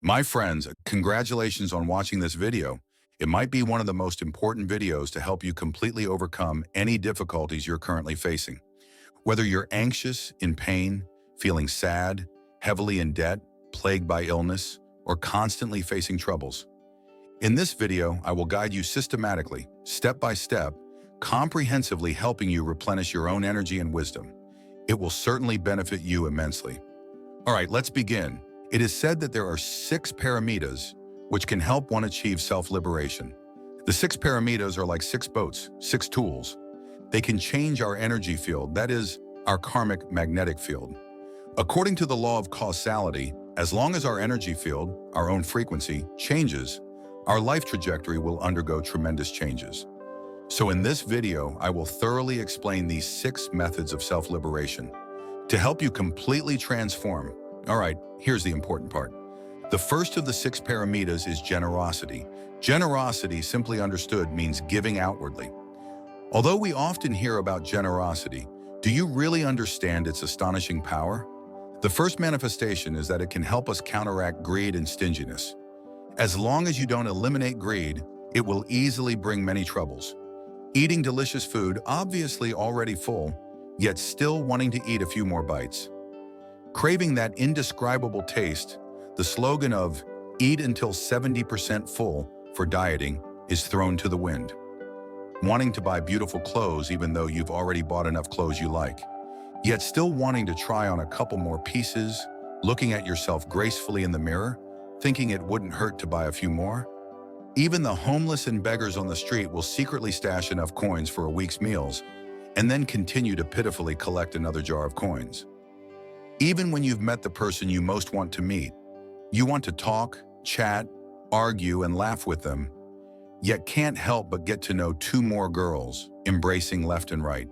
My friends, congratulations on watching this video. It might be one of the most important videos to help you completely overcome any difficulties you're currently facing. Whether you're anxious, in pain, feeling sad, heavily in debt, plagued by illness, or constantly facing troubles. In this video, I will guide you systematically, step by step, comprehensively helping you replenish your own energy and wisdom. It will certainly benefit you immensely. All right, let's begin. It is said that there are 6 paramitas which can help one achieve self-liberation. The 6 paramitas are like 6 boats, 6 tools. They can change our energy field, that is, our karmic magnetic field. According to the law of causality, as long as our energy field, our own frequency, changes, our life trajectory will undergo tremendous changes. So in this video, I will thoroughly explain these 6 methods of self-liberation to help you completely transform. All right, here's the important part. The first of the 6 paramitas is generosity. Generosity, simply understood, means giving outwardly. Although we often hear about generosity, do you really understand its astonishing power? The first manifestation is that it can help us counteract greed and stinginess. As long as you don't eliminate greed, it will easily bring many troubles. Eating delicious food, obviously already full, yet still wanting to eat a few more bites. Craving that indescribable taste, the slogan of "eat until 70% full" for dieting is thrown to the wind. Wanting to buy beautiful clothes even though you've already bought enough clothes you like, yet still wanting to try on a couple more pieces, looking at yourself gracefully in the mirror, thinking it wouldn't hurt to buy a few more. Even the homeless and beggars on the street will secretly stash enough coins for a week's meals and then continue to pitifully collect another jar of coins. Even when you've met the person you most want to meet, you want to talk, chat, argue, and laugh with them, yet can't help but get to know 2 more girls, embracing left and right.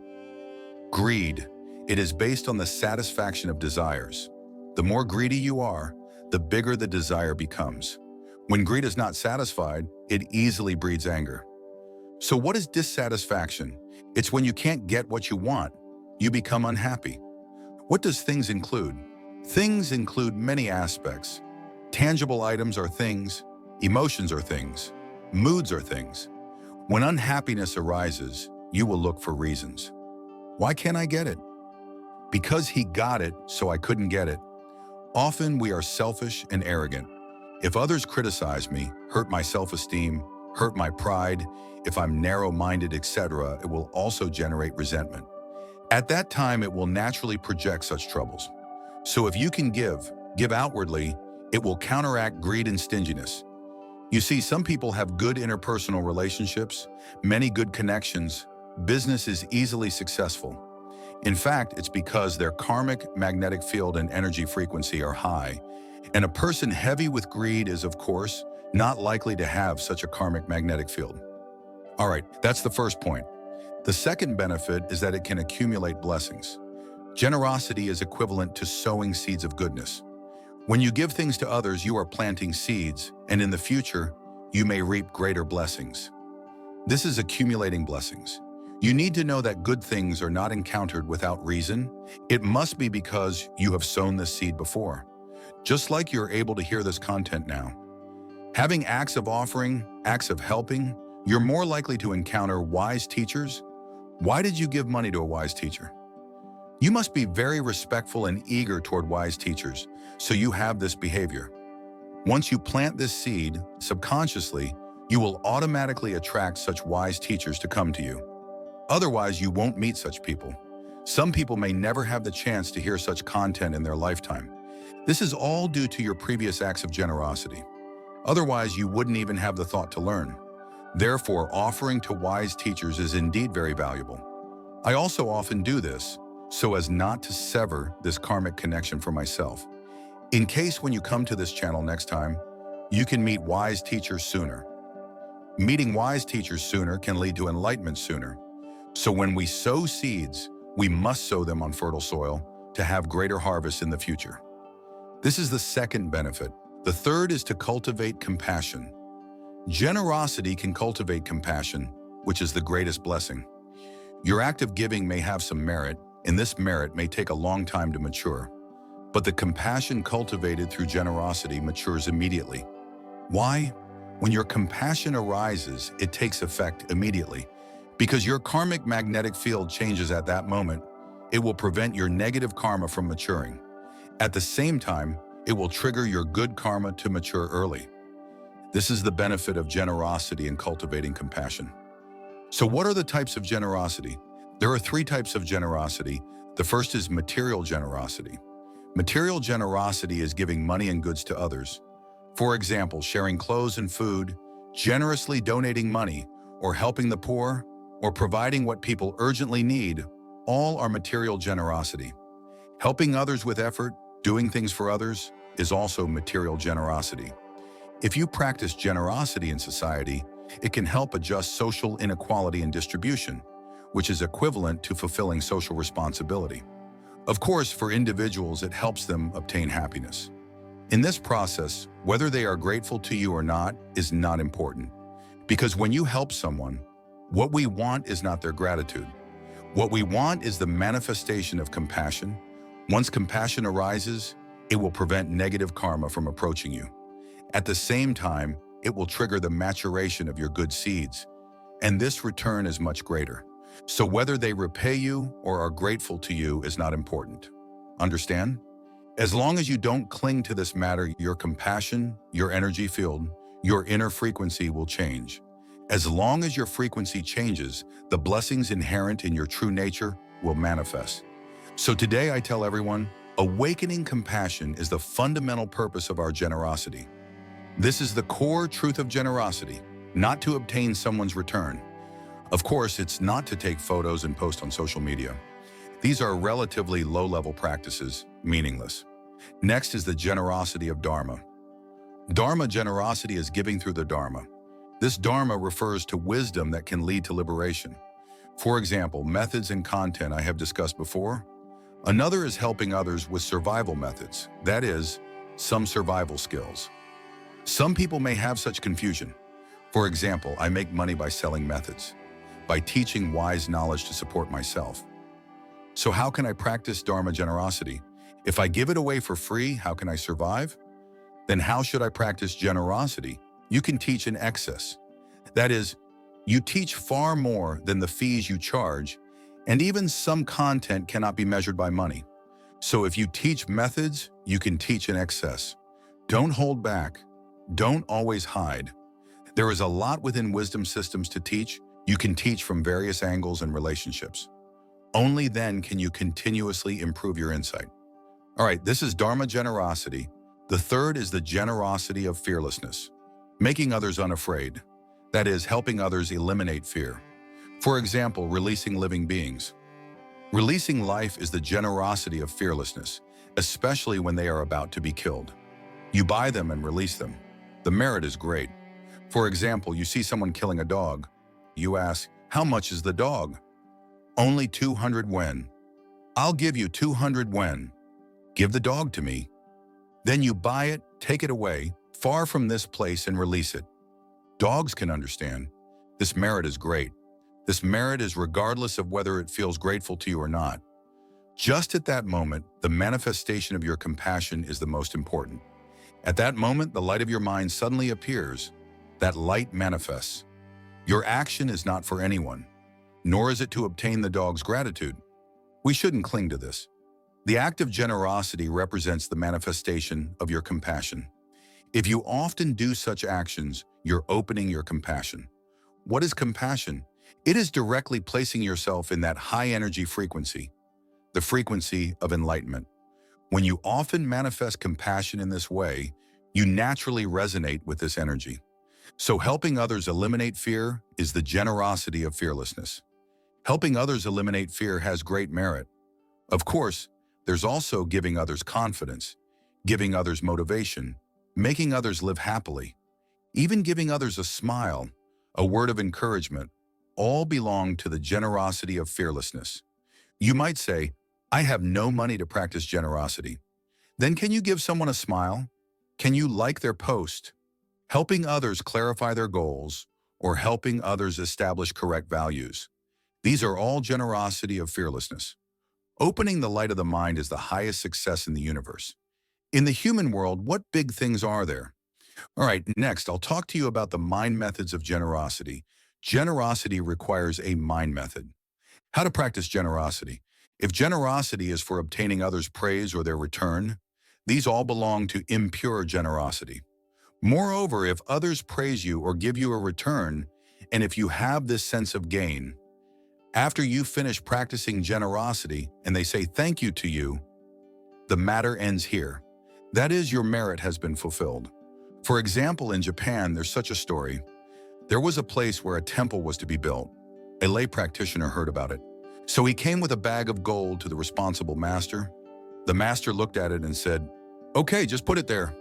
Greed. It is based on the satisfaction of desires. The more greedy you are, the bigger the desire becomes. When greed is not satisfied, it easily breeds anger. So what is dissatisfaction? It's when you can't get what you want, you become unhappy. What does things include? Things include many aspects. Tangible items are things, emotions are things, moods are things. When unhappiness arises, you will look for reasons. Why can't I get it? Because he got it, so I couldn't get it. Often we are selfish and arrogant. If others criticize me, hurt my self-esteem, hurt my pride, if I'm narrow-minded, etc., it will also generate resentment. At that time, it will naturally project such troubles. So if you can give outwardly, it will counteract greed and stinginess. You see, some people have good interpersonal relationships, many good connections, business is easily successful. In fact, it's because their karmic magnetic field and energy frequency are high, and a person heavy with greed is, of course, not likely to have such a karmic magnetic field. All right, that's the first point. The second benefit is that it can accumulate blessings. Generosity is equivalent to sowing seeds of goodness. When you give things to others, you are planting seeds, and in the future, you may reap greater blessings. This is accumulating blessings. You need to know that good things are not encountered without reason. It must be because you have sown this seed before. Just like you're able to hear this content now. Having acts of offering, acts of helping, you're more likely to encounter wise teachers. Why did you give money to a wise teacher? You must be very respectful and eager toward wise teachers, so you have this behavior. Once you plant this seed, subconsciously, you will automatically attract such wise teachers to come to you. Otherwise, you won't meet such people. Some people may never have the chance to hear such content in their lifetime. This is all due to your previous acts of generosity. Otherwise, you wouldn't even have the thought to learn. Therefore, offering to wise teachers is indeed very valuable. I also often do this so as not to sever this karmic connection for myself. In case when you come to this channel next time, you can meet wise teachers sooner. Meeting wise teachers sooner can lead to enlightenment sooner. So when we sow seeds, we must sow them on fertile soil to have greater harvests in the future. This is the second benefit. The third is to cultivate compassion. Generosity can cultivate compassion, which is the greatest blessing. Your act of giving may have some merit, and this merit may take a long time to mature. But the compassion cultivated through generosity matures immediately. Why? When your compassion arises, it takes effect immediately. Because your karmic magnetic field changes at that moment, it will prevent your negative karma from maturing. At the same time, it will trigger your good karma to mature early. This is the benefit of generosity and cultivating compassion. So what are the types of generosity? There are three types of generosity. The first is material generosity. Material generosity is giving money and goods to others. For example, sharing clothes and food, generously donating money, or helping the poor, or providing what people urgently need, all are material generosity. Helping others with effort, doing things for others, is also material generosity. If you practice generosity in society, it can help adjust social inequality and distribution, which is equivalent to fulfilling social responsibility. Of course, for individuals, it helps them obtain happiness. In this process, whether they are grateful to you or not is not important. Because when you help someone, what we want is not their gratitude. What we want is the manifestation of compassion. Once compassion arises, it will prevent negative karma from approaching you. At the same time, it will trigger the maturation of your good seeds, and this return is much greater. So whether they repay you or are grateful to you is not important. Understand? As long as you don't cling to this matter, your compassion, your energy field, your inner frequency will change. As long as your frequency changes, the blessings inherent in your true nature will manifest. So today I tell everyone, awakening compassion is the fundamental purpose of our generosity. This is the core truth of generosity, not to obtain someone's return. Of course, it's not to take photos and post on social media. These are relatively low-level practices, meaningless. Next is the generosity of Dharma. Dharma generosity is giving through the Dharma. This Dharma refers to wisdom that can lead to liberation. For example, methods and content I have discussed before. Another is helping others with survival methods, that is, some survival skills. Some people may have such confusion. For example, I make money by selling methods, by teaching wise knowledge to support myself. So how can I practice Dharma generosity? If I give it away for free, how can I survive? Then how should I practice generosity? You can teach in excess. That is, you teach far more than the fees you charge, and even some content cannot be measured by money. So if you teach methods, you can teach in excess. Don't hold back. Don't always hide. There is a lot within wisdom systems to teach. You can teach from various angles and relationships. Only then can you continuously improve your insight. All right, this is Dharma generosity. The third is the generosity of fearlessness, making others unafraid. That is, helping others eliminate fear. For example, releasing living beings. Releasing life is the generosity of fearlessness, especially when they are about to be killed. You buy them and release them. The merit is great. For example, you see someone killing a dog. You ask, how much is the dog? Only 200 yen. I'll give you 200 yen. Give the dog to me. Then you buy it, take it away, far from this place and release it. Dogs can understand. This merit is great. This merit is regardless of whether it feels grateful to you or not. Just at that moment, the manifestation of your compassion is the most important. At that moment, the light of your mind suddenly appears. That light manifests. Your action is not for anyone, nor is it to obtain the dog's gratitude. We shouldn't cling to this. The act of generosity represents the manifestation of your compassion. If you often do such actions, you're opening your compassion. What is compassion? It is directly placing yourself in that high energy frequency, the frequency of enlightenment. When you often manifest compassion in this way, you naturally resonate with this energy. So helping others eliminate fear is the generosity of fearlessness. Helping others eliminate fear has great merit. Of course, there's also giving others confidence, giving others motivation, making others live happily, even giving others a smile, a word of encouragement, all belong to the generosity of fearlessness. You might say, I have no money to practice generosity. Then can you give someone a smile? Can you like their post? Helping others clarify their goals, or helping others establish correct values. These are all generosity of fearlessness. Opening the light of the mind is the highest success in the universe. In the human world, what big things are there? All right, next, I'll talk to you about the mind methods of generosity. Generosity requires a mind method. How to practice generosity. If generosity is for obtaining others' praise or their return, these all belong to impure generosity. Moreover, if others praise you or give you a return, and if you have this sense of gain, after you finish practicing generosity and they say thank you to you, the matter ends here. That is, your merit has been fulfilled. For example, in Japan, there's such a story. There was a place where a temple was to be built. A lay practitioner heard about it. So he came with a bag of gold to the responsible master. The master looked at it and said, "Okay, just put it there."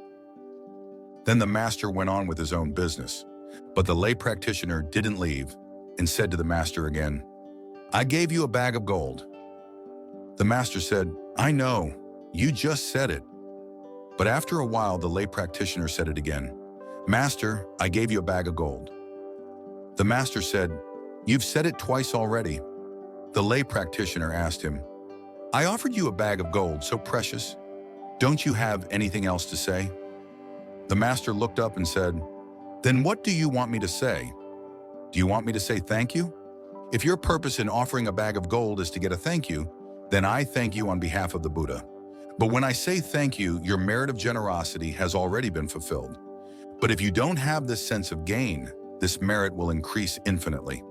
Then the master went on with his own business. But the lay practitioner didn't leave and said to the master again, "I gave you a bag of gold." The master said, "I know, you just said it." But after a while, the lay practitioner said it again. "Master, I gave you a bag of gold." The master said, "You've said it twice already." The lay practitioner asked him, "I offered you a bag of gold so precious. Don't you have anything else to say?" The master looked up and said, "Then what do you want me to say? Do you want me to say thank you? If your purpose in offering a bag of gold is to get a thank you, then I thank you on behalf of the Buddha. But when I say thank you, your merit of generosity has already been fulfilled. But if you don't have this sense of gain, this merit will increase infinitely.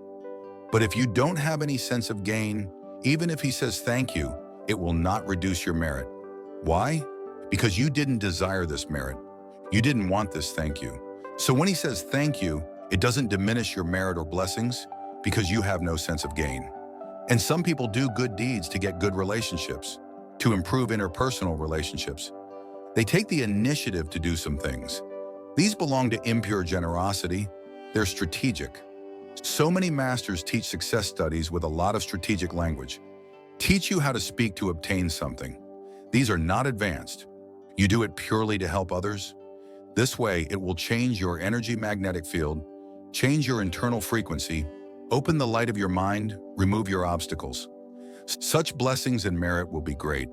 But if you don't have any sense of gain, even if he says thank you, it will not reduce your merit. Why? Because you didn't desire this merit. You didn't want this thank you. So when he says thank you, it doesn't diminish your merit or blessings because you have no sense of gain. And some people do good deeds to get good relationships, to improve interpersonal relationships. They take the initiative to do some things. These belong to impure generosity. They're strategic. So many masters teach success studies with a lot of strategic language. Teach you how to speak to obtain something. These are not advanced. You do it purely to help others. This way, it will change your energy magnetic field, change your internal frequency, open the light of your mind, remove your obstacles. Such blessings and merit will be great.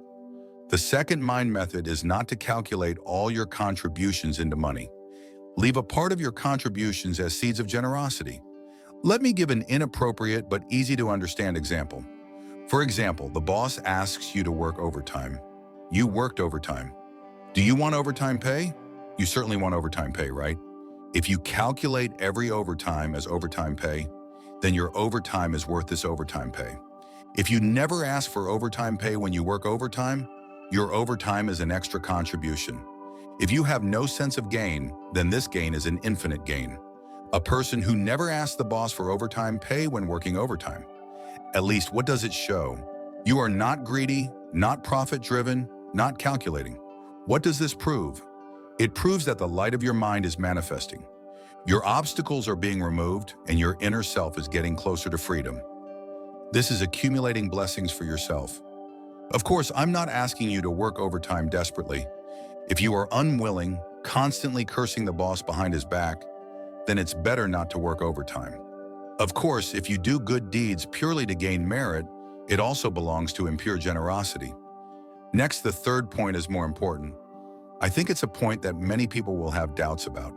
The second mind method is not to calculate all your contributions into money. Leave a part of your contributions as seeds of generosity. Let me give an inappropriate but easy to understand example. For example, the boss asks you to work overtime. You worked overtime. Do you want overtime pay? You certainly want overtime pay, right? If you calculate every overtime as overtime pay, then your overtime is worth this overtime pay. If you never ask for overtime pay when you work overtime, your overtime is an extra contribution. If you have no sense of gain, then this gain is an infinite gain. A person who never asks the boss for overtime pay when working overtime. At least, what does it show? You are not greedy, not profit-driven, not calculating. What does this prove? It proves that the light of your mind is manifesting. Your obstacles are being removed and your inner self is getting closer to freedom. This is accumulating blessings for yourself. Of course, I'm not asking you to work overtime desperately. If you are unwilling, constantly cursing the boss behind his back, then it's better not to work overtime. Of course, if you do good deeds purely to gain merit, it also belongs to impure generosity. Next, the third point is more important. I think it's a point that many people will have doubts about.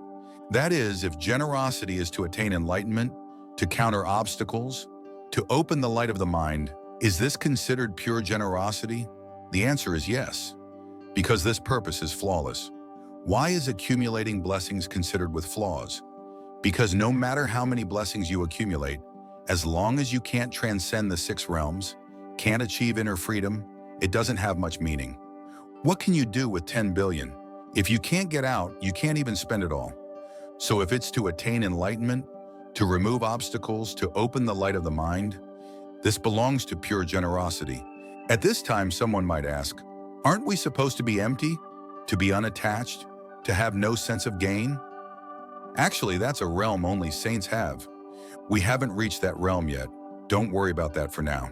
That is, if generosity is to attain enlightenment, to counter obstacles, to open the light of the mind, is this considered pure generosity? The answer is yes, because this purpose is flawless. Why is accumulating blessings considered with flaws? Because no matter how many blessings you accumulate, as long as you can't transcend the 6 realms, can't achieve inner freedom, it doesn't have much meaning. What can you do with 10 billion? If you can't get out, you can't even spend it all. So if it's to attain enlightenment, to remove obstacles, to open the light of the mind, this belongs to pure generosity. At this time, someone might ask, aren't we supposed to be empty, to be unattached, to have no sense of gain? Actually, that's a realm only saints have. We haven't reached that realm yet. Don't worry about that for now.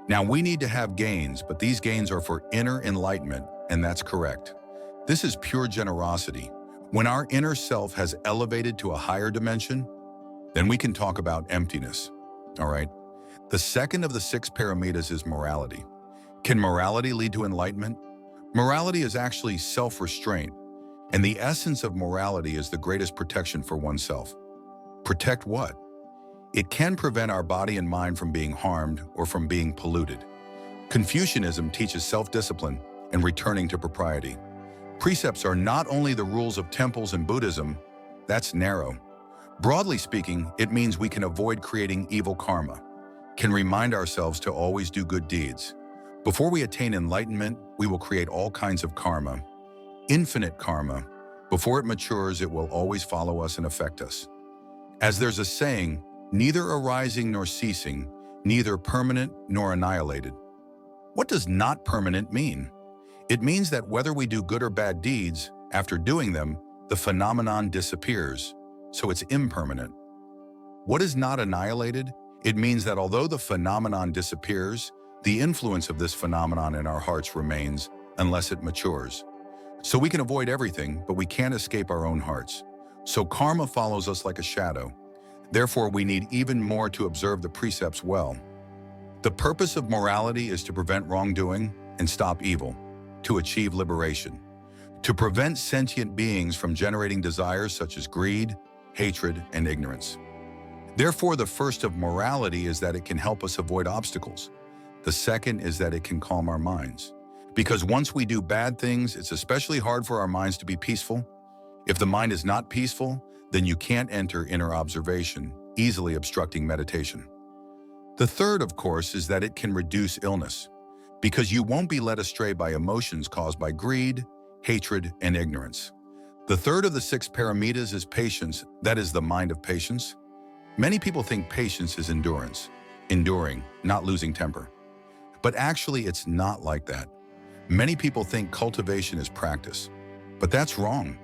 Now, we need to have gains, but these gains are for inner enlightenment, and that's correct. This is pure generosity. When our inner self has elevated to a higher dimension, then we can talk about emptiness. All right? The second of the 6 paramitas is morality. Can morality lead to enlightenment? Morality is actually self-restraint, and the essence of morality is the greatest protection for oneself. Protect what? It can prevent our body and mind from being harmed or from being polluted. Confucianism teaches self-discipline and returning to propriety. Precepts are not only the rules of temples and Buddhism, that's narrow. Broadly speaking, it means we can avoid creating evil karma, can remind ourselves to always do good deeds. Before we attain enlightenment, we will create all kinds of karma, infinite karma. Before it matures, it will always follow us and affect us. As there's a saying, neither arising nor ceasing, neither permanent nor annihilated. What does not permanent mean? It means that whether we do good or bad deeds, after doing them, the phenomenon disappears, so it's impermanent. What is not annihilated? It means that although the phenomenon disappears, the influence of this phenomenon in our hearts remains unless it matures. So we can avoid everything, but we can't escape our own hearts. So karma follows us like a shadow. Therefore, we need even more to observe the precepts well. The purpose of morality is to prevent wrongdoing and stop evil, to achieve liberation, to prevent sentient beings from generating desires such as greed, hatred, and ignorance. Therefore, the first of morality is that it can help us avoid obstacles. The second is that it can calm our minds. Because once we do bad things, it's especially hard for our minds to be peaceful. If the mind is not peaceful, then you can't enter inner observation, easily obstructing meditation. The third, of course, is that it can reduce illness, because you won't be led astray by emotions caused by greed, hatred, and ignorance. The third of the 6 Paramitas is patience, that is the mind of patience. Many people think patience is endurance, enduring, not losing temper. But actually, it's not like that. Many people think cultivation is practice, but that's wrong.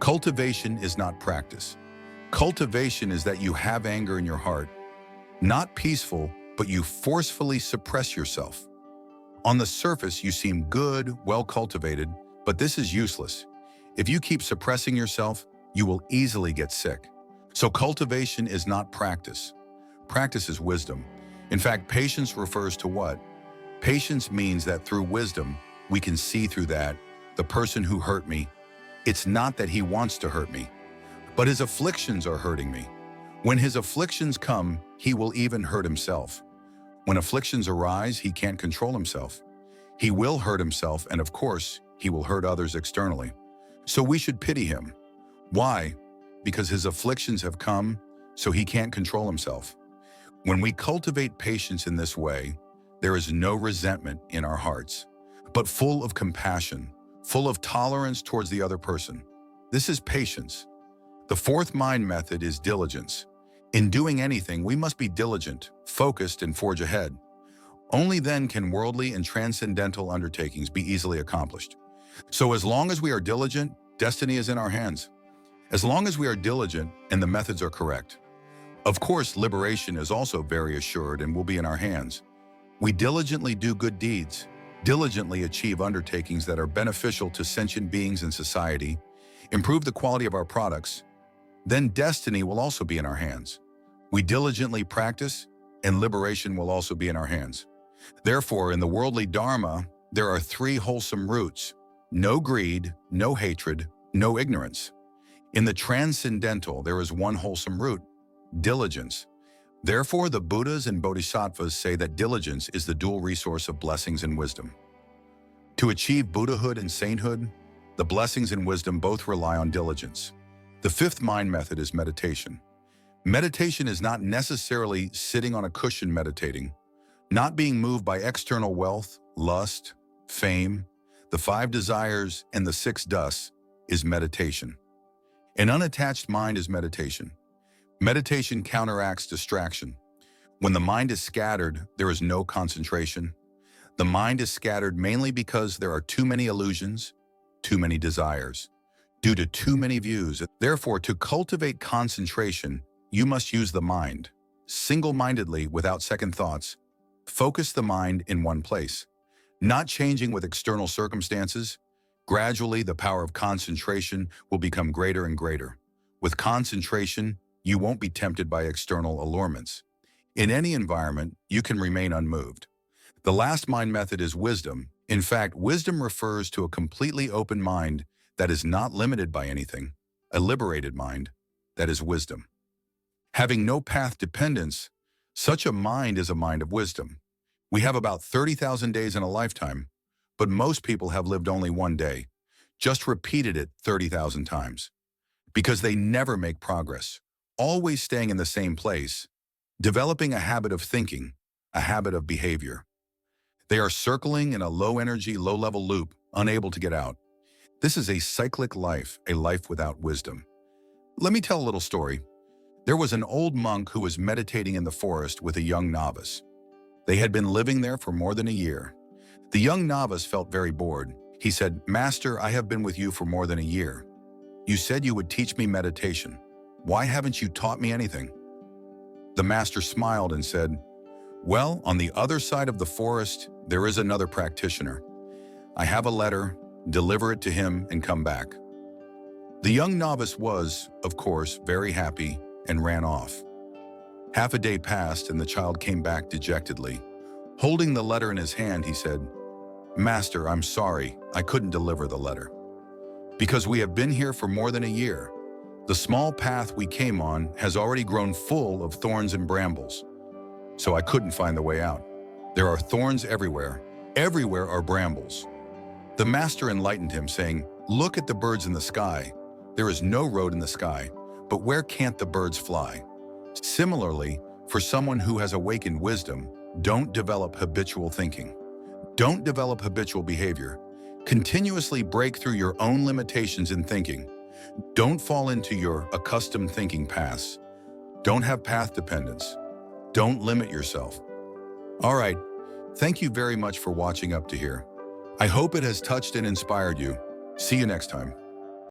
Cultivation is not practice. Cultivation is that you have anger in your heart, not peaceful, but you forcefully suppress yourself. On the surface, you seem good, well cultivated, but this is useless. If you keep suppressing yourself, you will easily get sick. So cultivation is not practice. Practice is wisdom. In fact, patience refers to what? Patience means that through wisdom, we can see through that, the person who hurt me, it's not that he wants to hurt me, but his afflictions are hurting me. When his afflictions come, he will even hurt himself. When afflictions arise, he can't control himself. He will hurt himself, and of course, he will hurt others externally. So we should pity him. Why? Because his afflictions have come, so he can't control himself. When we cultivate patience in this way, there is no resentment in our hearts, but full of compassion, full of tolerance towards the other person. This is patience. The fourth mind method is diligence. In doing anything, we must be diligent, focused, and forge ahead. Only then can worldly and transcendental undertakings be easily accomplished. So as long as we are diligent, destiny is in our hands. As long as we are diligent and the methods are correct. Of course, liberation is also very assured and will be in our hands. We diligently do good deeds, diligently achieve undertakings that are beneficial to sentient beings and society, improve the quality of our products, then destiny will also be in our hands. We diligently practice, and liberation will also be in our hands. Therefore, in the worldly Dharma, there are 3 wholesome roots: no greed, no hatred, no ignorance. In the transcendental, there is 1 wholesome root: diligence. Therefore, the Buddhas and Bodhisattvas say that diligence is the dual resource of blessings and wisdom. To achieve Buddhahood and sainthood, the blessings and wisdom both rely on diligence. The 5th mind method is meditation. Meditation is not necessarily sitting on a cushion meditating, not being moved by external wealth, lust, fame, the 5 desires, and the 6 dusts is meditation. An unattached mind is meditation. Meditation counteracts distraction. When the mind is scattered, there is no concentration. The mind is scattered mainly because there are too many illusions, too many desires, due to too many views. Therefore, to cultivate concentration, you must use the mind, single-mindedly, without second thoughts. Focus the mind in one place, not changing with external circumstances. Gradually, the power of concentration will become greater and greater. With concentration, you won't be tempted by external allurements. In any environment, you can remain unmoved. The last mind method is wisdom. In fact, wisdom refers to a completely open mind that is not limited by anything, a liberated mind, that is wisdom. Having no path dependence, such a mind is a mind of wisdom. We have about 30,000 days in a lifetime, but most people have lived only one day, just repeated it 30,000 times, because they never make progress, always staying in the same place, developing a habit of thinking, a habit of behavior. They are circling in a low-energy, low-level loop, unable to get out. This is a cyclic life, a life without wisdom. Let me tell a little story. There was an old monk who was meditating in the forest with a young novice. They had been living there for more than a year. The young novice felt very bored. He said, "Master, I have been with you for more than a year. You said you would teach me meditation. Why haven't you taught me anything?" The master smiled and said, "Well, on the other side of the forest, there is another practitioner. I have a letter, deliver it to him and come back." The young novice was, of course, very happy and ran off. Half a day passed and the child came back dejectedly. Holding the letter in his hand, he said, "Master, I'm sorry, I couldn't deliver the letter. Because we have been here for more than a year. The small path we came on has already grown full of thorns and brambles. So I couldn't find the way out. There are thorns everywhere. Everywhere are brambles." The master enlightened him, saying, "Look at the birds in the sky. There is no road in the sky, but where can't the birds fly?" Similarly, for someone who has awakened wisdom, don't develop habitual thinking. Don't develop habitual behavior. Continuously break through your own limitations in thinking. Don't fall into your accustomed thinking paths. Don't have path dependence. Don't limit yourself. All right, thank you very much for watching up to here. I hope it has touched and inspired you. See you next time.